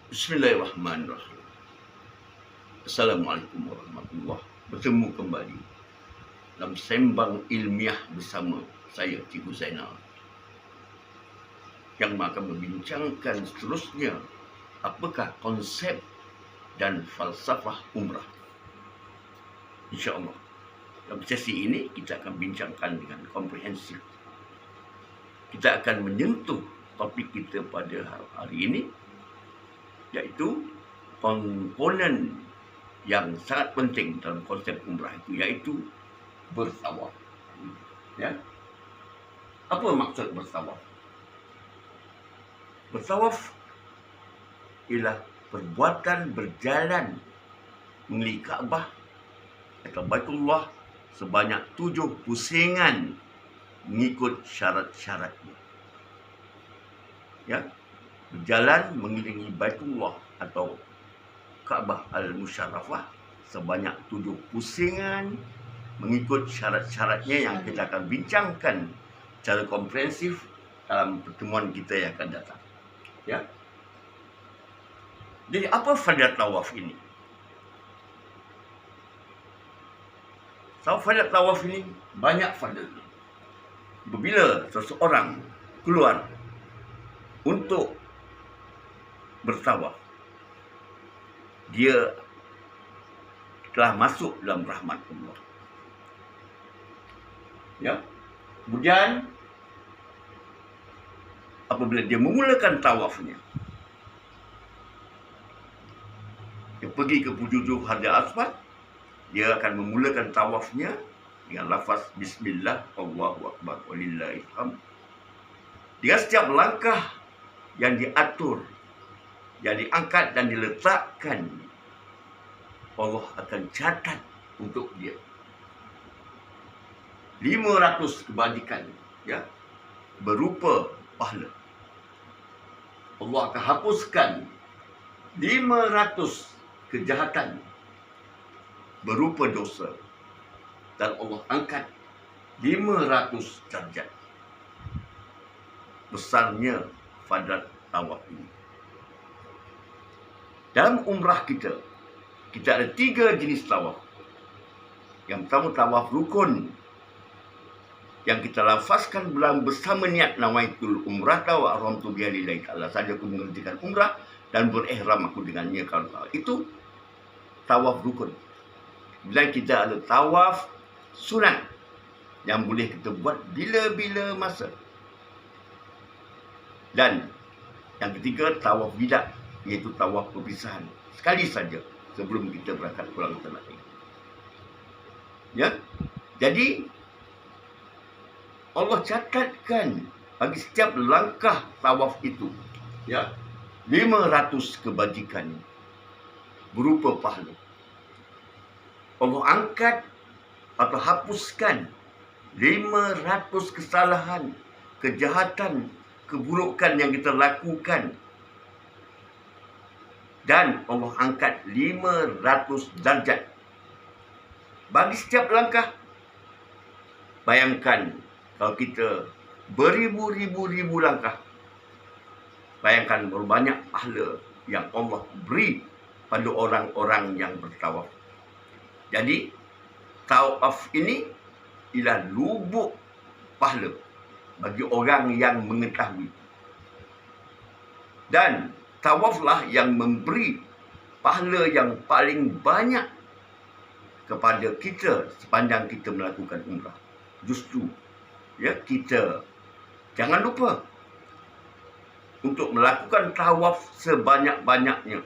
Bismillahirrahmanirrahim. Assalamualaikum warahmatullahi wabarakatuh. Bertemu kembali dalam sembang ilmiah bersama saya, Cikgu Zainal, yang akan membincangkan seterusnya apakah konsep dan falsafah umrah. InsyaAllah dalam sesi ini kita akan bincangkan dengan komprehensif. Kita akan menyentuh topik kita pada hari ini, iaitu komponen yang sangat penting dalam konsep umrah itu, iaitu bertawaf. Ya. Apa maksud bertawaf? Bertawaf ialah perbuatan berjalan mengelilingi Kaabah atau Baitullah sebanyak 7 pusingan mengikut syarat-syaratnya. Ya. Berjalan mengelilingi Baitullah atau Kaabah Al-Musyarrafah sebanyak 7 pusingan mengikut syarat-syaratnya yang kita akan bincangkan secara komprehensif dalam pertemuan kita yang akan datang. Ya. Jadi apa fadilat tawaf ini? Fadilat tawaf ini banyak fadilat. Apabila seseorang keluar untuk bertawaf, dia telah masuk dalam rahmat Allah. Ya. Kemudian apabila dia memulakan tawafnya, dia pergi ke penjuru Hajar Aswad, dia akan memulakan tawafnya dengan lafaz Bismillah, Allahu Akbar, walillahil hamd. Dengan setiap langkah yang diatur, yang diangkat dan diletakkan, Allah akan catat untuk dia 500 kebajikan, ya, berupa pahala. Allah akan hapuskan 500 kejahatan berupa dosa, dan Allah angkat 500 darjat. Besarnya fadilat tawaf ini. Dalam umrah kita ada 3 jenis tawaf. Yang pertama, tawaf rukun, yang kita lafazkan bersama niat nawaitul umrah wa ahramtu biha lillahi ta'ala. Saja aku mengerjakan umrah dan berihram aku dengannya kalau itu tawaf rukun. Dan kita ada tawaf sunat yang boleh kita buat bila-bila masa. Dan yang ketiga, tawaf bidah, iaitu tawaf perpisahan, sekali saja sebelum kita berangkat pulang ke tanah air. Ya. Jadi Allah catatkan bagi setiap langkah tawaf itu, ya, 500 kebajikan berupa pahala. Allah angkat atau hapuskan 500 kesalahan, kejahatan, keburukan yang kita lakukan, dan Allah angkat 500 darjat bagi setiap langkah. Bayangkan kalau kita beribu-ribu langkah, bayangkan berapa banyak pahala yang Allah beri pada orang-orang yang bertawaf. Jadi tawaf ini ialah lubuk pahala bagi orang yang mengetahui. Dan tawaflah yang memberi pahala yang paling banyak kepada kita sepanjang kita melakukan umrah. Justru, ya, kita jangan lupa untuk melakukan tawaf sebanyak-banyaknya,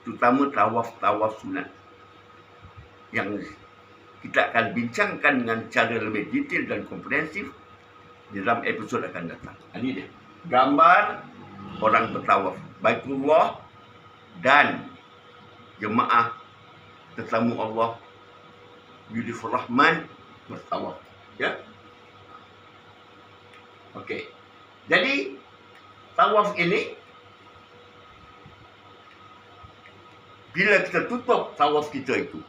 terutama tawaf sunat, yang kita akan bincangkan dengan cara lebih detail dan komprehensif di dalam episod akan datang. Ini dia gambar orang bertawaf Baitullah dan jemaah tetamu Allah Beautiful Rahman bertawaf. Ya. Okey. Jadi tawaf ini, bila kita tutup tawaf kita itu,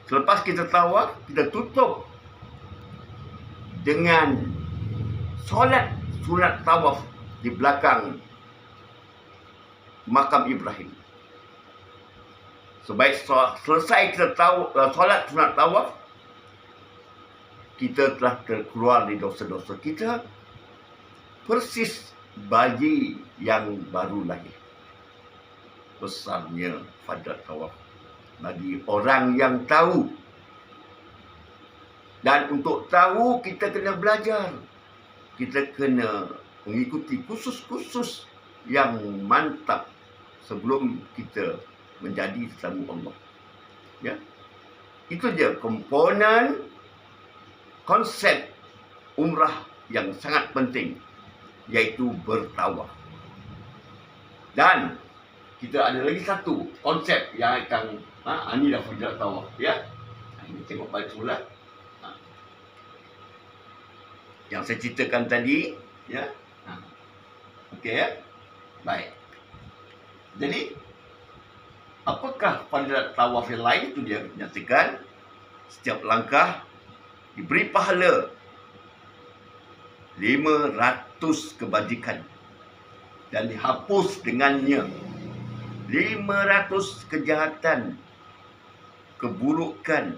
selepas kita tawaf, kita tutup dengan solat sunat tawaf di belakang makam Ibrahim. Sebaik selesai kita solat sunat tawaf, kita telah terkeluar dari dosa-dosa kita, persis bayi yang baru lahir. Besarnya fadilat tawaf bagi orang yang tahu. Dan untuk tahu, kita kena belajar. Kita kena mengikuti kursus-kursus yang mantap sebelum kita menjadi tetamu Allah. Ya, itu dia komponen konsep umrah yang sangat penting, iaitu bertawaf. Dan kita ada lagi satu konsep yang akan ini dah fadilat tawaf, ya. Ini tengok balik semula. Yang saya ceritakan tadi, ya. Okey, ya. Baik. Jadi, apakah fadilat tawaf yang lain? Itu dia nyatakan setiap langkah diberi pahala 500 kebajikan dan dihapus dengannya 500 kejahatan, keburukan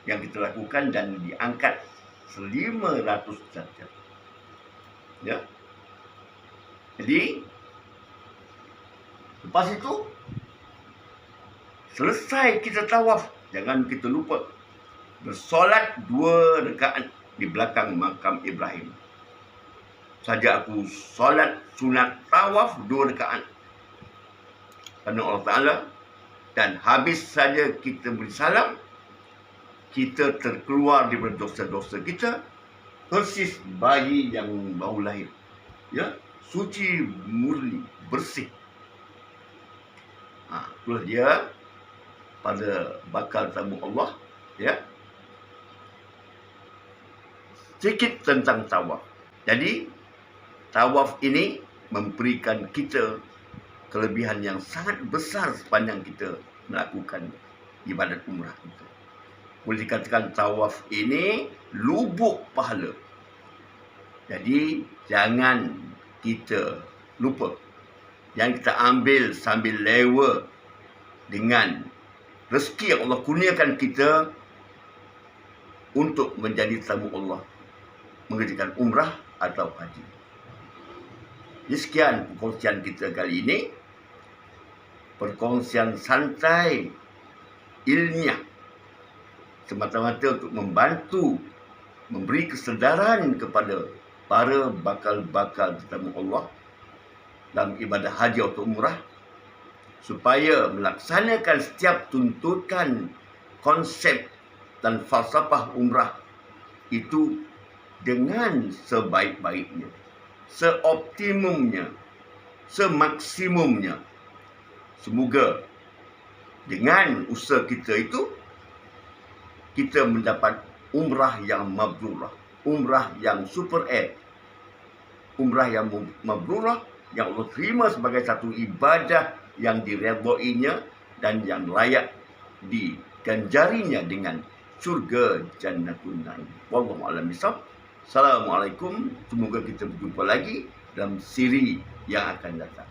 yang kita lakukan, dan diangkat 500 saja. Ya. Jadi lepas itu selesai kita tawaf, jangan kita lupa bersolat 2 rakaat di belakang makam Ibrahim. Saja aku solat sunat tawaf 2 rakaat kerana Allah Ta'ala, dan habis saja kita beri salam, kita terkeluar daripada dosa-dosa kita, persis bayi yang baru lahir. Ya, suci, murni, bersih. Itulah dia pada bakal tamu Allah. Ya, sedikit tentang tawaf. Jadi tawaf ini memberikan kita kelebihan yang sangat besar sepanjang kita melakukan ibadat umrah itu. Boleh dikatakan tawaf ini lubuk pahala. Jadi jangan kita lupa. Yang kita ambil sambil lewa dengan rezeki yang Allah kurniakan kita untuk menjadi tamu Allah, mengerjakan umrah atau haji. Jadi sekian perkongsian kita kali ini. Perkongsian santai, ilmiah, semata-mata untuk membantu, memberi kesedaran kepada para bakal-bakal tetamu Allah dalam ibadah haji atau umrah, supaya melaksanakan setiap tuntutan, konsep dan falsafah umrah itu dengan sebaik-baiknya, seoptimumnya, semaksimumnya. Semoga dengan usaha kita itu, kita mendapat umrah yang mabrurah, umrah yang super air, umrah yang mabrurah, yang Allah terima sebagai satu ibadah yang diredainya dan yang layak diganjarinya dengan surga Jannatun Naim. Wallahu a'lam bishawab. Assalamualaikum. Semoga kita berjumpa lagi dalam siri yang akan datang.